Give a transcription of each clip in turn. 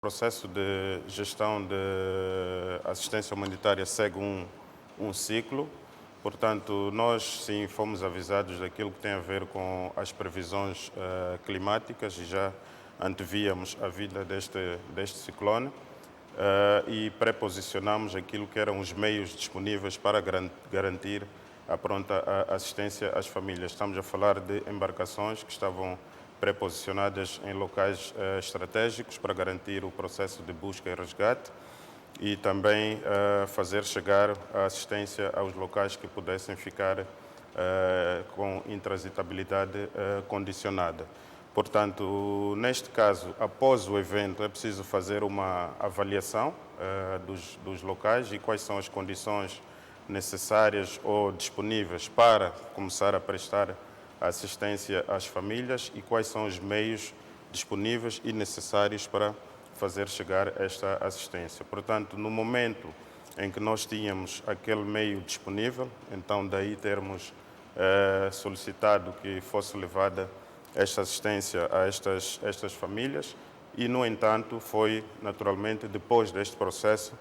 O processo de gestão de assistência humanitária segue um ciclo. Portanto, nós sim fomos avisados daquilo que tem a ver com as previsões climáticas e já antevíamos a vinda deste ciclone e preposicionamos aquilo que eram os meios disponíveis para garantir a pronta assistência às famílias. Estamos a falar de embarcações que estavam preposicionadas em locais estratégicos para garantir o processo de busca e resgate e também fazer chegar a assistência aos locais que pudessem ficar com intransitabilidade condicionada. Portanto, neste caso, após o evento, é preciso fazer uma avaliação dos locais e quais são as condições necessárias ou disponíveis para começar a prestar assistência às famílias e quais são os meios disponíveis e necessários para fazer chegar esta assistência. Portanto, no momento em que nós tínhamos aquele meio disponível, então daí termos solicitado que fosse levada esta assistência a estas famílias e, no entanto, foi naturalmente depois deste processo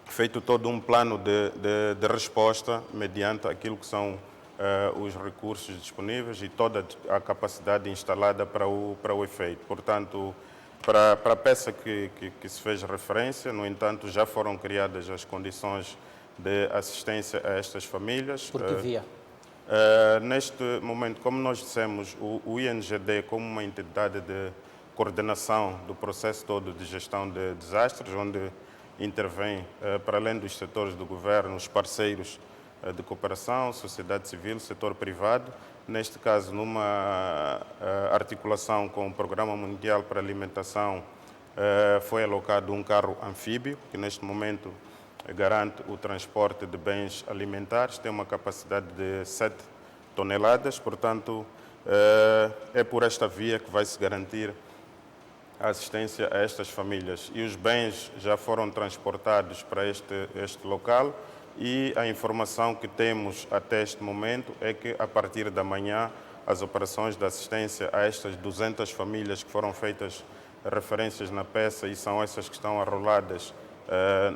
feito todo um plano de resposta mediante aquilo que são os recursos disponíveis e toda a capacidade instalada para o efeito. Portanto, para a peça que se fez referência, no entanto, já foram criadas as condições de assistência a estas famílias. Por que via? Neste momento, como nós dissemos, o INGD, como uma entidade de coordenação do processo todo de gestão de desastres, onde intervém, para além dos setores do governo, os parceiros de cooperação, sociedade civil, setor privado, neste caso numa articulação com o Programa Mundial para a Alimentação, foi alocado um carro anfíbio, que neste momento garante o transporte de bens alimentares, tem uma capacidade de 7 toneladas, portanto, é por esta via que vai se garantir a assistência a estas famílias. E os bens já foram transportados para este local e a informação que temos até este momento é que, a partir da manhã, as operações de assistência a estas 200 famílias que foram feitas referências na peça e são essas que estão arroladas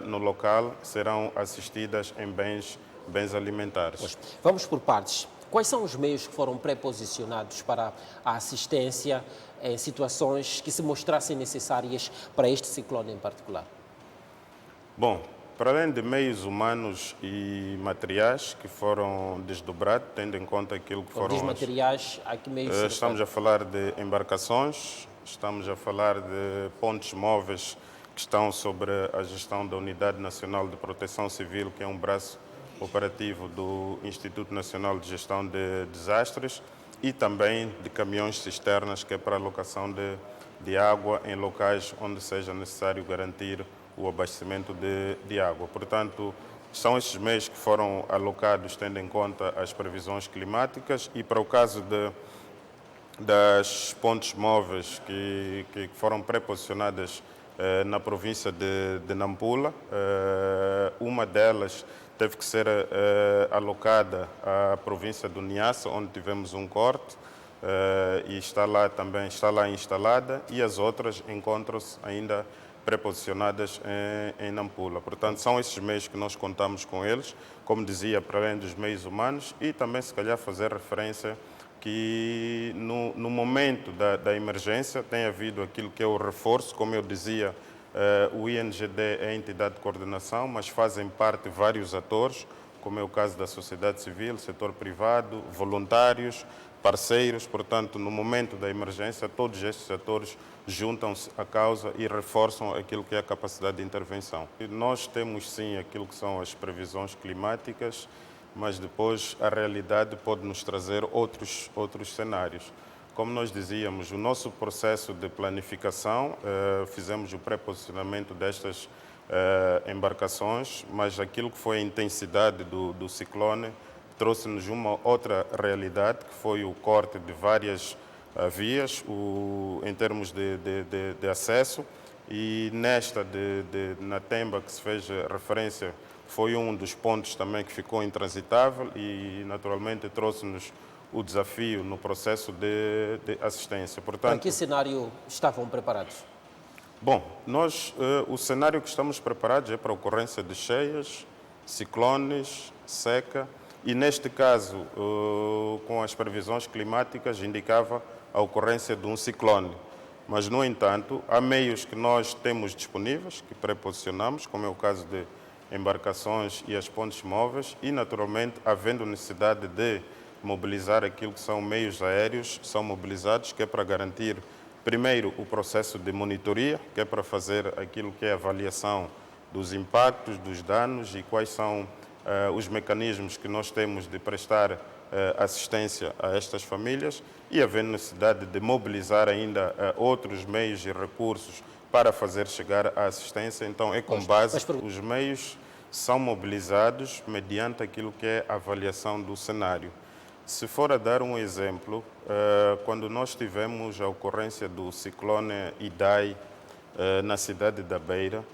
no local, serão assistidas em bens alimentares. Vamos por partes. Quais são os meios que foram preposicionados para a assistência em situações que se mostrassem necessárias para este ciclone em particular? Bom, para além de meios humanos e materiais que foram desdobrados, tendo em conta aquilo que foram... Diz materiais, a que meios se Estamos a falar de embarcações, estamos a falar de pontos móveis que estão sobre a gestão da Unidade Nacional de Proteção Civil, que é um braço operativo do Instituto Nacional de Gestão de Desastres, e também de caminhões cisternas, que é para a alocação de água em locais onde seja necessário garantir o abastecimento de água. Portanto, são esses meios que foram alocados tendo em conta as previsões climáticas e, para o caso das pontes móveis que foram preposicionadas na província de Nampula, uma delas teve que ser alocada à província do Niassa, onde tivemos um corte, e está lá instalada, e as outras encontram-se ainda preposicionadas em Nampula. Portanto, são esses meios que nós contamos com eles, como dizia, para além dos meios humanos, e também, se calhar, fazer referência que no momento da emergência tem havido aquilo que é o reforço, como eu dizia, o INGD é a entidade de coordenação, mas fazem parte vários atores, como é o caso da sociedade civil, setor privado, voluntários, parceiros. Portanto, no momento da emergência, todos estes atores juntam-se à causa e reforçam aquilo que é a capacidade de intervenção. E nós temos sim aquilo que são as previsões climáticas, mas depois a realidade pode nos trazer outros cenários. Como nós dizíamos, o nosso processo de planificação, fizemos o pré-posicionamento destas embarcações, mas aquilo que foi a intensidade do ciclone trouxe-nos uma outra realidade, que foi o corte de várias vias em termos de acesso, e nesta na Temba, que se fez referência, foi um dos pontos também que ficou intransitável e, naturalmente, trouxe-nos o desafio no processo de assistência. Portanto, para que cenário estavam preparados? Bom, o cenário que estamos preparados é para a ocorrência de cheias, ciclones, seca e, neste caso, com as previsões climáticas, indicava a ocorrência de um ciclone. Mas, no entanto, há meios que nós temos disponíveis, que preposicionamos, como é o caso de embarcações e as pontes móveis, e, naturalmente, havendo necessidade de mobilizar aquilo que são meios aéreos, são mobilizados, que é para garantir, primeiro, o processo de monitoria, que é para fazer aquilo que é a avaliação dos impactos, dos danos e quais são os mecanismos que nós temos de prestar assistência a estas famílias, e havendo necessidade de mobilizar ainda outros meios e recursos para fazer chegar a assistência. Então, é com base, os meios são mobilizados mediante aquilo que é a avaliação do cenário. Se for a dar um exemplo, quando nós tivemos a ocorrência do ciclone Idai na cidade da Beira,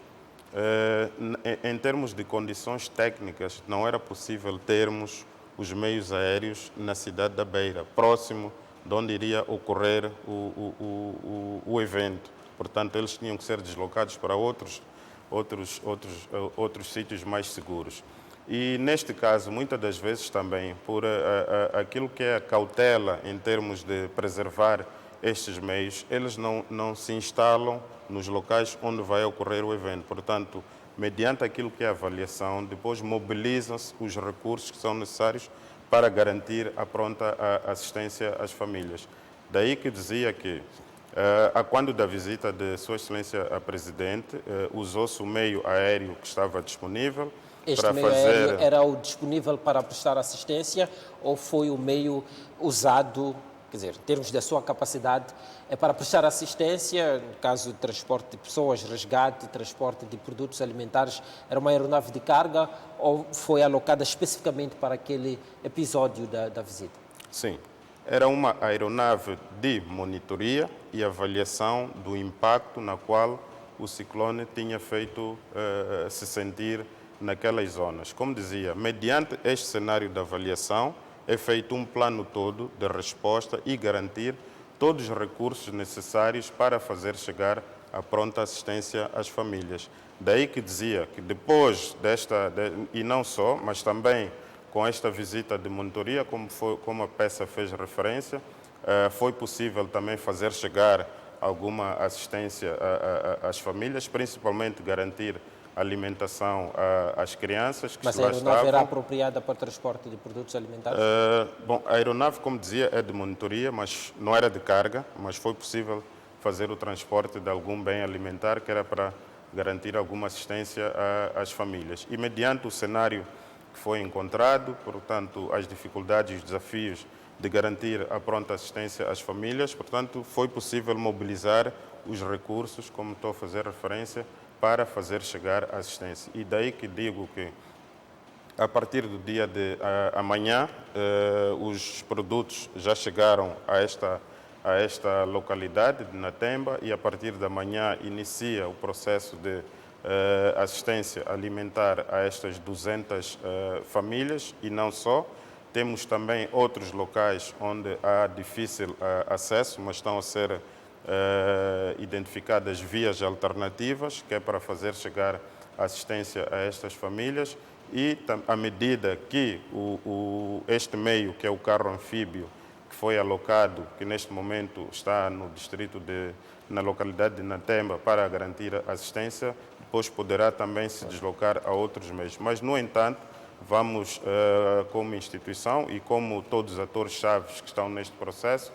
em termos de condições técnicas, não era possível termos os meios aéreos na cidade da Beira, próximo de onde iria ocorrer o evento. Portanto, eles tinham que ser deslocados para outros sítios mais seguros. E, neste caso, muitas das vezes também, por aquilo que é a cautela em termos de preservar estes meios, eles não se instalam nos locais onde vai ocorrer o evento. Portanto, mediante aquilo que é a avaliação, depois mobilizam-se os recursos que são necessários para garantir a pronta assistência às famílias. Daí que dizia que, a quando da visita de Sua Excelência a Presidente, usou-se o meio aéreo que estava disponível. Este meio aéreo era o disponível para prestar assistência ou foi o meio usado, quer dizer, em termos da sua capacidade, é para prestar assistência, no caso de transporte de pessoas, resgate, transporte de produtos alimentares, era uma aeronave de carga ou foi alocada especificamente para aquele episódio da visita? Sim, era uma aeronave de monitoria e avaliação do impacto na qual o ciclone tinha feito se sentir naquelas zonas. Como dizia, mediante este cenário de avaliação, é feito um plano todo de resposta e garantir todos os recursos necessários para fazer chegar a pronta assistência às famílias. Daí que dizia que depois e não só, mas também com esta visita de monitoria, como a peça fez referência, foi possível também fazer chegar alguma assistência às famílias, principalmente garantir alimentação às crianças que lá estavam. Mas a aeronave era apropriada para o transporte de produtos alimentares? Bom, a aeronave, como dizia, é de monitoria, mas não era de carga, mas foi possível fazer o transporte de algum bem alimentar que era para garantir alguma assistência às famílias. E mediante o cenário que foi encontrado, portanto, as dificuldades e os desafios de garantir a pronta assistência às famílias, portanto, foi possível mobilizar os recursos, como estou a fazer referência, para fazer chegar a assistência. E daí que digo que, a partir do dia de amanhã, os produtos já chegaram a esta localidade de Natemba e, a partir da manhã, inicia o processo de assistência alimentar a estas 200 famílias e não só. Temos também outros locais onde há difícil acesso, mas estão a ser identificadas vias alternativas, que é para fazer chegar assistência a estas famílias. E, à medida que este meio, que é o carro anfíbio, que foi alocado, que neste momento está no distrito na localidade de Natemba, para garantir a assistência, depois poderá também se deslocar a outros meios. Mas, no entanto, vamos, como instituição e como todos os atores-chave que estão neste processo,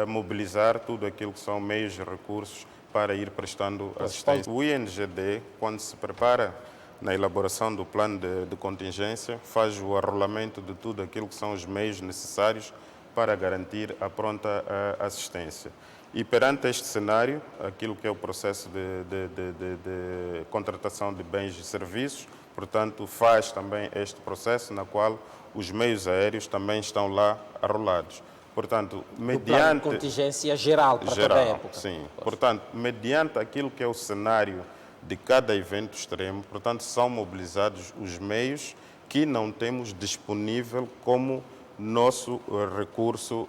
mobilizar tudo aquilo que são meios e recursos para ir prestando assistência. O INGD, quando se prepara na elaboração do plano de contingência, faz o arrolamento de tudo aquilo que são os meios necessários para garantir a pronta assistência. E, perante este cenário, aquilo que é o processo de contratação de bens e serviços, portanto, faz também este processo na qual os meios aéreos também estão lá arrolados. Portanto, mediante... O plano de contingência geral para toda a época. Sim. Portanto, mediante aquilo que é o cenário de cada evento extremo, portanto, são mobilizados os meios que não temos disponível como nosso recurso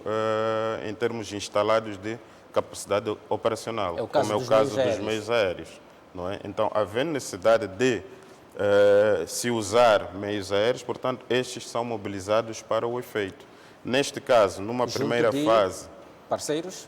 em termos instalados de capacidade operacional, É o caso como é o dos caso meios dos aéreos. meios aéreos. Não é? Então, havendo necessidade de se usar meios aéreos, portanto, estes são mobilizados para o efeito. Neste caso, numa Junto primeira de fase, parceiros?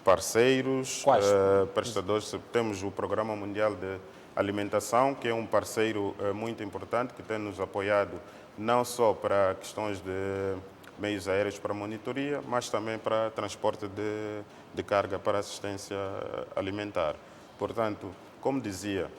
parceiros, Quais? prestadores, temos o Programa Mundial de Alimentação, que é um parceiro muito importante, que tem nos apoiado não só para questões de meios aéreos para monitoria, mas também para transporte de carga para assistência alimentar. Portanto, como dizia,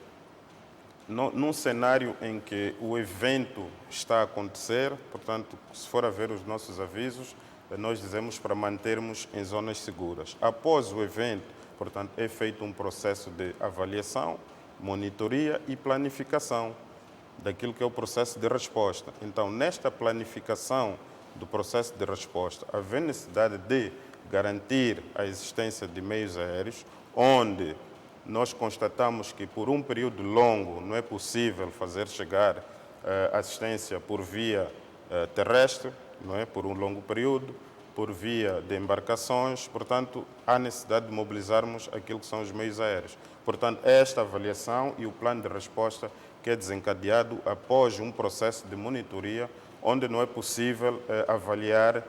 num cenário em que o evento está a acontecer, portanto, se for a ver os nossos avisos, nós dizemos para mantermos em zonas seguras. Após o evento, portanto, é feito um processo de avaliação, monitoria e planificação daquilo que é o processo de resposta. Então, nesta planificação do processo de resposta, havendo necessidade de garantir a existência de meios aéreos, onde nós constatamos que por um período longo não é possível fazer chegar assistência por via terrestre, não é? Por um longo período, por via de embarcações, portanto, há necessidade de mobilizarmos aquilo que são os meios aéreos. Portanto, é esta avaliação e o plano de resposta que é desencadeado após um processo de monitoria, onde não é possível avaliar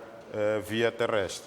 via terrestre.